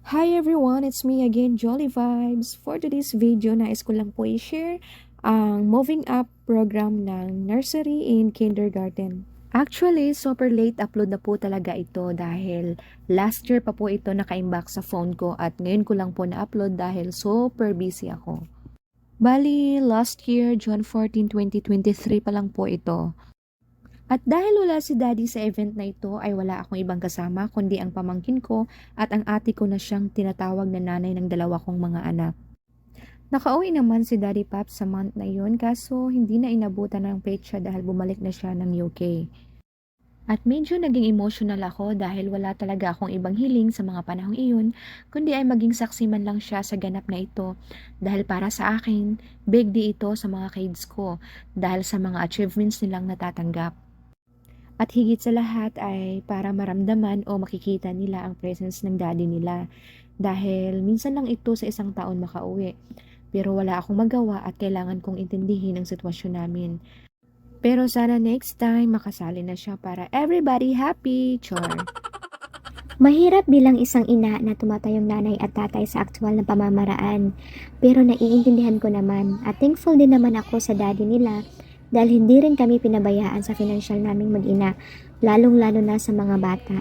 Hi everyone, it's me again, Jolly Vibes. For today's video, nais ko lang po i-share ang Moving Up program ng Nursery in Kindergarten. Actually, super late upload na po talaga ito dahil last year pa po ito naka-imbak sa phone ko at ngayon ko lang po na-upload dahil super busy ako. Bali, last year, June 14, 2023 pa lang po ito. At dahil wala si Daddy sa event na ito ay wala akong ibang kasama kundi ang pamangkin ko at ang ate ko na siyang tinatawag na nanay ng dalawa kong mga anak. Nakauwi naman si Daddy Pap sa month na yun kaso hindi na inabutan ng petsa dahil bumalik na siya ng UK. At medyo naging emotional ako dahil wala talaga akong ibang hiling sa mga panahong iyon kundi ay maging saksi man lang siya sa ganap na ito dahil para sa akin, big deal ito sa mga kids ko dahil sa mga achievements nilang natatanggap. At higit sa lahat ay para maramdaman o makikita nila ang presence ng daddy nila. Dahil minsan lang ito sa isang taon makauwi. Pero wala akong magawa at kailangan kong intindihin ang sitwasyon namin. Pero sana next time makasali na siya para everybody happy, char. Mahirap bilang isang ina na tumatayong nanay at tatay sa aktwal na pamamaraan. Pero naiintindihan ko naman at thankful din naman ako sa daddy nila dahil hindi rin kami pinabayaan sa financial naming mag-ina, lalong-lalo na sa mga bata.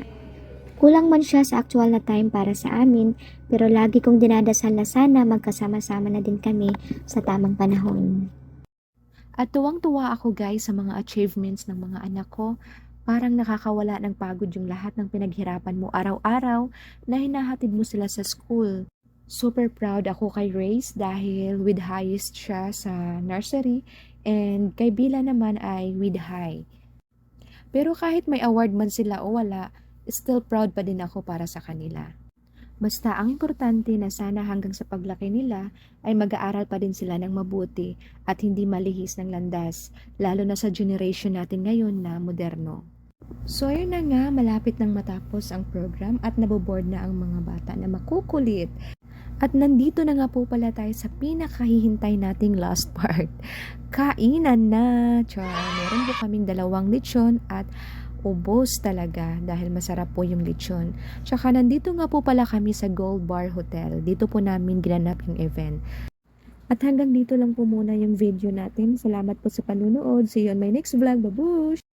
Kulang man siya sa aktwal na time para sa amin, pero lagi kong dinadasal na sana magkasama-sama na din kami sa tamang panahon. At tuwang-tuwa ako guys sa mga achievements ng mga anak ko. Parang nakakawala ng pagod yung lahat ng pinaghirapan mo araw-araw na hinahatid mo sila sa school. Super proud ako kay Race dahil with highest siya sa nursery and kay Bila naman ay with high. Pero kahit may award man sila o wala, still proud pa din ako para sa kanila. Basta ang importante na sana hanggang sa paglaki nila ay mag-aaral pa din sila ng mabuti at hindi malihis ng landas, lalo na sa generation natin ngayon na moderno. So ayun na nga, malapit nang matapos ang program at naboboard na ang mga bata na makukulit. At nandito na nga po pala tayo sa pinakahihintay nating last part. Kainan na! Char! Meron po kaming 2 lechon at ubos talaga dahil masarap po yung lechon. Tsaka nandito nga po pala kami sa Gold Bar Hotel. Dito po namin ginanap yung event. At hanggang dito lang po muna yung video natin. Salamat po sa panunood. See you on my next vlog. Babush!